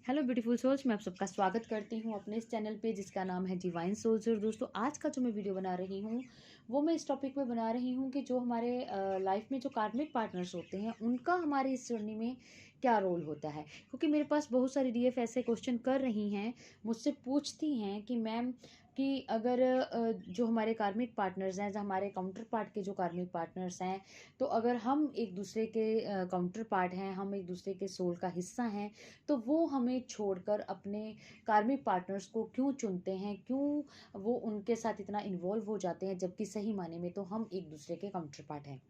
Hello beautiful souls, मैं आप सबका स्वागत करती हूँ अपने इस चैनल पे जिसका नाम है डिवाइन सोल्स। और दोस्तों, आज का जो मैं वीडियो बना रही हूँ वो मैं इस टॉपिक पे बना रही हूँ कि जो हमारे लाइफ में जो कार्मिक पार्टनर्स होते हैं उनका हमारी इस जर्नी में क्या रोल होता है। क्योंकि मेरे पास बहुत सारी डीएफ ऐसे क्वेश्चन कर रही हैं, मुझसे पूछती हैं कि मैम कि अगर जो हमारे कार्मिक पार्टनर्स हैं, जो हमारे काउंटर पार्ट के जो कार्मिक पार्टनर्स हैं, तो अगर हम एक दूसरे के काउंटर पार्ट हैं, हम एक दूसरे के सोल का हिस्सा हैं, तो वो हमें छोड़कर अपने कार्मिक पार्टनर्स को क्यों चुनते हैं, क्यों वो उनके साथ इतना इन्वॉल्व हो जाते हैं, जबकि सही माने में तो हम एक दूसरे के काउंटर पार्ट हैं।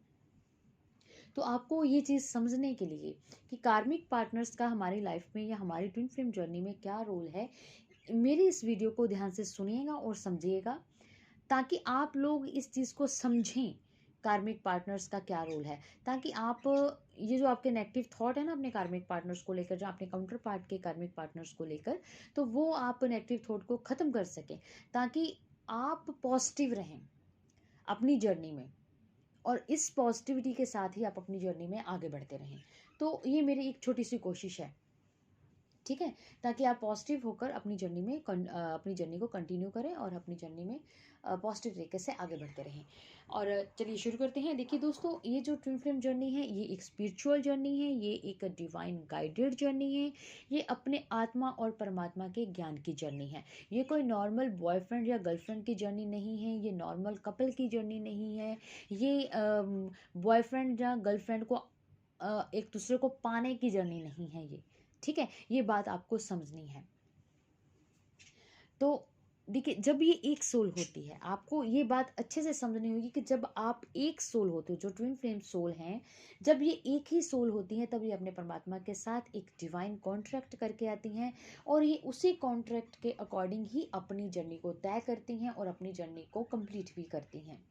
तो आपको ये चीज़ समझने के लिए कि कार्मिक पार्टनर्स का हमारी लाइफ में या हमारी ट्विन फ्लेम जर्नी में क्या रोल है, मेरी इस वीडियो को ध्यान से सुनिएगा और समझिएगा, ताकि आप लोग इस चीज़ को समझें कार्मिक पार्टनर्स का क्या रोल है। ताकि आप ये जो आपके नेगेटिव थॉट है ना अपने कार्मिक पार्टनर्स को लेकर, जो अपने काउंटर पार्ट के कार्मिक पार्टनर्स को लेकर, तो वो आप नेगेटिव थॉट को ख़त्म कर सकें, ताकि आप पॉजिटिव रहें अपनी जर्नी में, और इस पॉजिटिविटी के साथ ही आप अपनी जर्नी में आगे बढ़ते रहें। तो ये मेरी एक छोटी सी कोशिश है, ठीक है, ताकि आप पॉजिटिव होकर अपनी जर्नी में अपनी जर्नी को कंटिन्यू करें और अपनी जर्नी में पॉजिटिव तरीके से आगे बढ़ते रहें। और चलिए शुरू करते हैं। देखिए दोस्तों, ये जो ट्विन फ्लेम जर्नी है ये एक स्पिरिचुअल जर्नी है, ये एक डिवाइन गाइडेड जर्नी है, ये अपने आत्मा और परमात्मा के ज्ञान की जर्नी है। ये कोई नॉर्मल बॉयफ्रेंड या गर्लफ्रेंड की जर्नी नहीं है, ये नॉर्मल कपल की जर्नी नहीं है, ये बॉयफ्रेंड या गर्लफ्रेंड को एक दूसरे को पाने की जर्नी नहीं है ये, ठीक है। ये बात आपको समझनी है। तो देखिए, जब ये एक सोल होती है, आपको ये बात अच्छे से समझनी होगी कि जब आप एक सोल होते हो, जो ट्विन फ्लेम सोल हैं, जब ये एक ही सोल होती हैं, तब ये अपने परमात्मा के साथ एक डिवाइन कॉन्ट्रैक्ट करके आती हैं, और ये उसी कॉन्ट्रैक्ट के अकॉर्डिंग ही अपनी जर्नी को तय करती हैं और अपनी जर्नी को कंप्लीट भी करती हैं,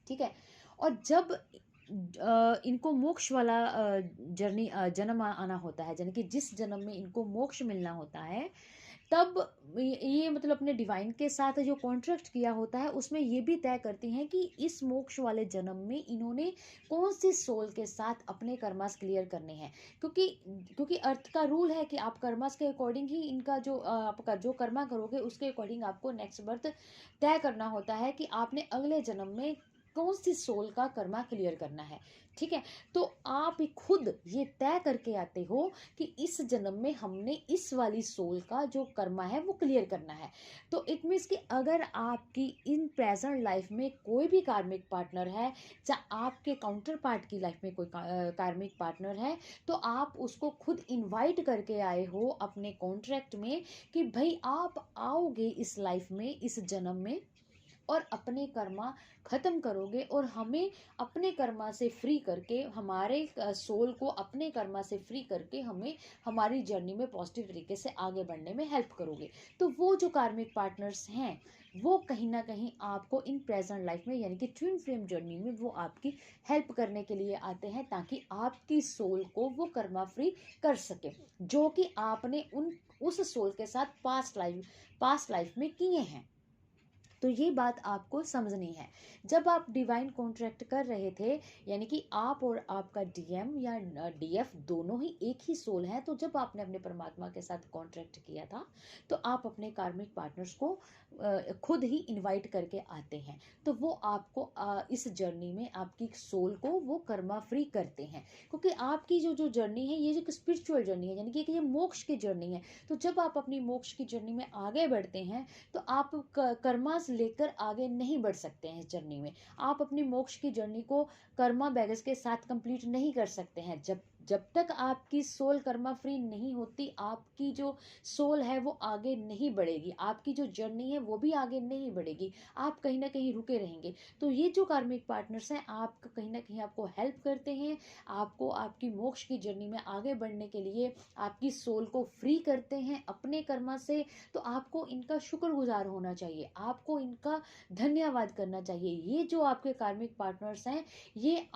ठीक है। और जब इनको मोक्ष वाला जर्नी जन्म आना होता है, यानी कि जिस जन्म में इनको मोक्ष मिलना होता है, तब ये मतलब अपने डिवाइन के साथ जो कॉन्ट्रैक्ट किया होता है उसमें ये भी तय करती हैं कि इस मोक्ष वाले जन्म में इन्होंने कौन सी सोल के साथ अपने कर्मास क्लियर करने हैं। क्योंकि क्योंकि अर्थ का रूल है कि आप कर्मास के अकॉर्डिंग ही इनका जो आपका जो कर्मा करोगे उसके अकॉर्डिंग आपको नेक्स्ट बर्थ तय करना होता है कि आपने अगले जन्म में कौन सी सोल का कर्मा क्लियर करना है, ठीक है। तो आप खुद ये तय करके आते हो कि इस जन्म में हमने इस वाली सोल का जो कर्मा है वो क्लियर करना है। तो इट मीन्स कि अगर आपकी इन प्रेजेंट लाइफ में कोई भी कार्मिक पार्टनर है, चाहे आपके काउंटर पार्ट की लाइफ में कोई कार्मिक पार्टनर है, तो आप उसको खुद इनवाइट करके आए हो अपने कॉन्ट्रैक्ट में कि भाई आप आओगे इस लाइफ में, इस जन्म में, और अपने कर्मा खत्म करोगे, और हमें अपने कर्मा से फ्री करके, हमारे सोल को अपने कर्मा से फ्री करके हमें हमारी जर्नी में पॉजिटिव तरीके से आगे बढ़ने में हेल्प करोगे। तो वो जो कार्मिक पार्टनर्स हैं, वो कहीं ना कहीं आपको इन प्रेजेंट लाइफ में, यानी कि ट्विन फ्लेम जर्नी में, वो आपकी हेल्प करने के लिए आते हैं, ताकि आपकी सोल को वो कर्मा फ्री कर सके, जो कि आपने उस सोल के साथ पास्ट लाइफ में किए हैं। तो ये बात आपको समझनी है। जब आप डिवाइन कॉन्ट्रैक्ट कर रहे थे, यानी कि आप और आपका डीएम या डीएफ दोनों ही एक ही सोल हैं, तो जब आपने अपने परमात्मा के साथ कॉन्ट्रैक्ट किया था, तो आप अपने कार्मिक पार्टनर्स को खुद ही इनवाइट करके आते हैं। तो वो आपको इस जर्नी में आपकी सोल को वो कर्मा फ्री करते हैं, क्योंकि आपकी जो जो जर्नी है, ये जो स्पिरिचुअल जर्नी है, यानी कि ये मोक्ष की जर्नी है। तो जब आप अपनी मोक्ष की जर्नी में आगे बढ़ते हैं, तो आप कर्मा लेकर आगे नहीं बढ़ सकते हैं इस जर्नी में। आप अपनी मोक्ष की जर्नी को कर्मा बैगेज के साथ कंप्लीट नहीं कर सकते हैं। जब जब तक आपकी सोल कर्मा फ्री नहीं होती, आपकी जो सोल है वो आगे नहीं बढ़ेगी, आपकी जो जर्नी है वो भी आगे नहीं बढ़ेगी, आप कहीं ना कहीं रुके रहेंगे। तो ये जो कार्मिक पार्टनर्स हैं, आपका कहीं ना कहीं आपको हेल्प करते हैं, आपको आपकी मोक्ष की जर्नी में आगे बढ़ने के लिए आपकी सोल को फ्री करते हैं अपने कर्मा से। तो आपको इनका शुक्रगुजार होना चाहिए, आपको इनका धन्यवाद करना चाहिए। ये जो आपके कार्मिक पार्टनर्स हैं, ये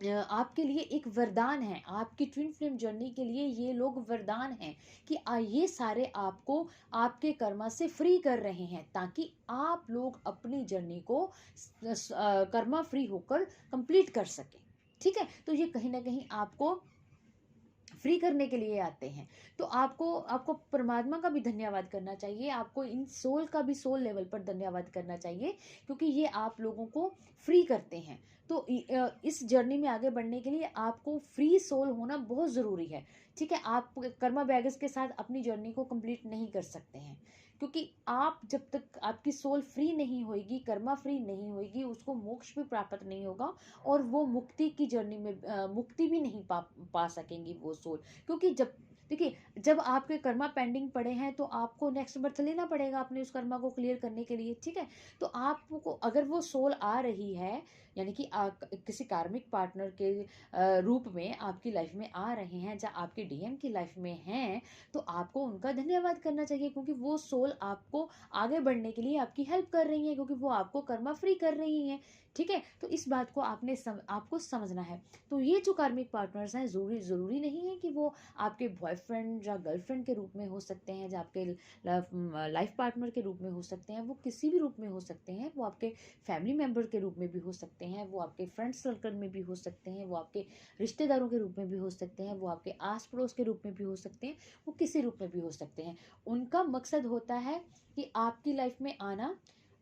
आपके लिए एक वरदान है, आपकी ट्विन फ्लेम जर्नी के लिए ये लोग वरदान हैं कि ये सारे आपको आपके कर्मा से फ्री कर रहे हैं, ताकि आप लोग अपनी जर्नी को कर्मा फ्री होकर कंप्लीट कर सकें, ठीक है। तो ये कहीं ना कहीं आपको फ्री करने के लिए आते हैं। तो आपको आपको परमात्मा का भी धन्यवाद करना चाहिए, आपको इन सोल का भी सोल लेवल पर धन्यवाद करना चाहिए, क्योंकि ये आप लोगों को फ्री करते हैं। तो इस जर्नी में आगे बढ़ने के लिए आपको फ्री सोल होना बहुत ज़रूरी है। ठीक है, आप कर्मा बैगेज के साथ अपनी जर्नी को कंप्लीट नहीं कर सकते हैं, क्योंकि आप जब तक आपकी सोल फ्री नहीं होगी, कर्मा फ्री नहीं होगी, उसको मोक्ष भी प्राप्त नहीं होगा, और वो मुक्ति की जर्नी में मुक्ति भी नहीं पा सकेंगी वो सोल। क्योंकि जब देखिए, जब आपके कर्मा पेंडिंग पड़े हैं तो आपको नेक्स्ट बर्थ लेना पड़ेगा अपने उस कर्मा को क्लियर करने के लिए। ठीक है, तो आपको अगर वो सोल आ रही है, यानी कि किसी कार्मिक पार्टनर के रूप में आपकी लाइफ में आ रहे हैं, या आपके डीएम की लाइफ में हैं, तो आपको उनका धन्यवाद करना चाहिए, क्योंकि वो सोल आपको आगे बढ़ने के लिए आपकी हेल्प कर रही है, क्योंकि वो आपको कर्मा फ्री कर रही हैं। ठीक है, तो इस बात को आपको समझना है। तो ये जो कार्मिक पार्टनर्स हैं, ज़रूरी नहीं है कि वो आपके बॉयफ्रेंड या गर्लफ्रेंड के रूप में हो सकते हैं, या आपके लाइफ पार्टनर के रूप में हो सकते हैं, वो किसी भी रूप में हो सकते हैं, वो आपके फैमिली मेम्बर के रूप में भी हो सकते हैं, वो आपके फ्रेंड सर्कल में भी हो सकते हैं, वो आपके रिश्तेदारों के रूप में भी हो सकते हैं, वो आपके आस पड़ोस के रूप में भी हो सकते हैं, वो किसी रूप में भी हो सकते हैं। उनका मकसद होता है कि आपकी लाइफ में आना,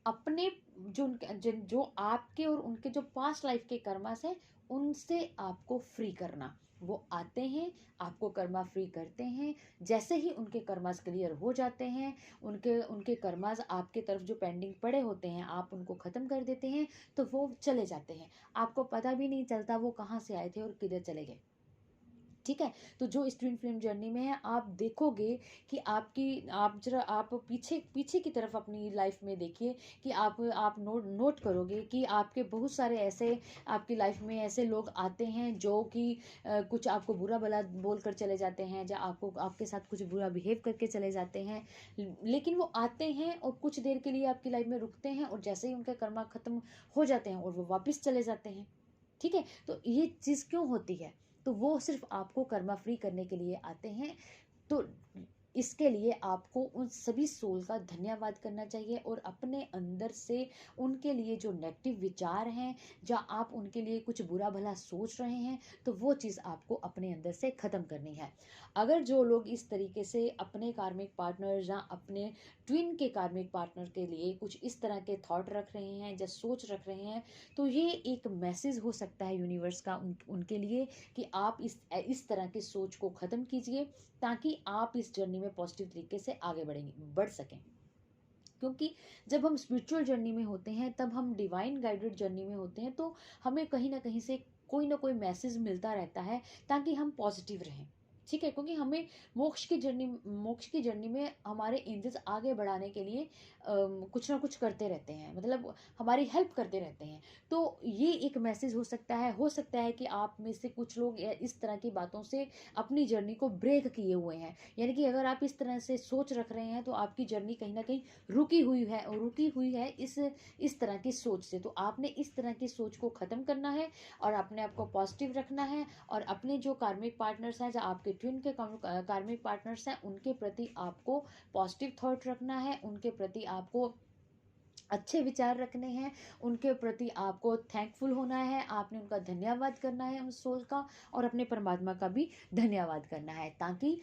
अपने जो आपके और उनके जो पास्ट लाइफ के कर्मास हैं, उनसे आपको फ्री करना। वो आते हैं, आपको कर्मा फ्री करते हैं। जैसे ही उनके कर्मास क्लियर हो जाते हैं, उनके उनके कर्मास आपके तरफ जो पेंडिंग पड़े होते हैं, आप उनको ख़त्म कर देते हैं, तो वो चले जाते हैं। आपको पता भी नहीं चलता वो कहाँ से आए थे और किधर चले गए। ठीक है, तो जो इस ट्विन फ्लेम जर्नी में है, आप देखोगे कि आप जरा आप पीछे पीछे की तरफ अपनी लाइफ में देखिए, कि आप नोट करोगे कि आपके बहुत सारे ऐसे आपकी लाइफ में ऐसे लोग आते हैं जो कि कुछ आपको बुरा भला बोल कर चले जाते हैं, या आपके साथ कुछ बुरा बिहेव करके चले जाते हैं। लेकिन वो आते हैं और कुछ देर के लिए आपकी लाइफ में रुकते हैं, और जैसे ही उनका कर्मा खत्म हो जाते हैं और वो वापस चले जाते हैं। ठीक है, तो ये चीज़ क्यों होती है? तो वो सिर्फ आपको कर्मा फ्री करने के लिए आते हैं। तो इसके लिए आपको उन सभी सोल का धन्यवाद करना चाहिए, और अपने अंदर से उनके लिए जो नेगेटिव विचार हैं, या आप उनके लिए कुछ बुरा भला सोच रहे हैं, तो वो चीज़ आपको अपने अंदर से ख़त्म करनी है। अगर जो लोग इस तरीके से अपने कार्मिक पार्टनर या अपने ट्विन के कार्मिक पार्टनर के लिए कुछ इस तरह के थॉट रख रहे हैं या सोच रख रहे हैं, तो ये एक मैसेज हो सकता है यूनिवर्स का उनके लिए, कि आप इस तरह की सोच को ख़त्म कीजिए, ताकि आप इस जर्नी में पॉजिटिव तरीके से आगे बढ़ सकें। क्योंकि जब हम स्पिरिचुअल जर्नी में होते हैं, तब हम डिवाइन गाइडेड जर्नी में होते हैं, तो हमें कहीं ना कहीं से कोई ना कोई मैसेज मिलता रहता है, ताकि हम पॉजिटिव रहें। ठीक है, क्योंकि हमें मोक्ष की जर्नी में हमारे एंजल्स आगे बढ़ाने के लिए कुछ ना कुछ करते रहते हैं, मतलब हमारी हेल्प करते रहते हैं। तो ये एक मैसेज हो सकता है कि आप में से कुछ लोग इस तरह की बातों से अपनी जर्नी को ब्रेक किए हुए हैं। यानी कि अगर आप इस तरह से सोच रख रहे हैं, तो आपकी जर्नी कहीं ना कहीं रुकी हुई है इस तरह की सोच से। तो आपने इस तरह की सोच को ख़त्म करना है, और अपने आप को पॉजिटिव रखना है, और अपने जो कार्मिक पार्टनर्स हैं, जो आपके ट्विन के कार्मिक पार्टनर्स हैं, उनके प्रति आपको पॉजिटिव थॉट रखना है, उनके प्रति आपको अच्छे विचार रखने हैं, उनके प्रति आपको थैंकफुल होना है, आपने उनका धन्यवाद करना है उस सोल का, और अपने परमात्मा का भी धन्यवाद करना है, ताकि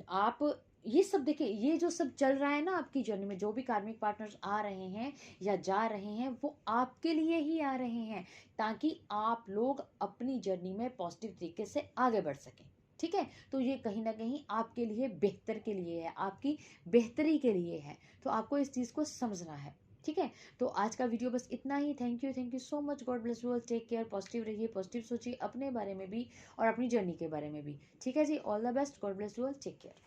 आप ये सब देखिए, ये जो सब चल रहा है ना आपकी जर्नी में, जो भी कार्मिक पार्टनर्स आ रहे हैं या जा रहे हैं, वो आपके लिए ही आ रहे हैं, ताकि आप लोग अपनी जर्नी में पॉजिटिव तरीके से आगे बढ़ सकें। ठीक है, तो ये कहीं ना कहीं आपके लिए बेहतर के लिए है, आपकी बेहतरी के लिए है। तो आपको इस चीज़ को समझना है। ठीक है, तो आज का वीडियो बस इतना ही। Thank you so much. God bless you all. Take care. Positive रहिए, पॉजिटिव सोचिए अपने बारे में भी और अपनी जर्नी के बारे में भी। ठीक है जी, all the best. God bless you all. Take care.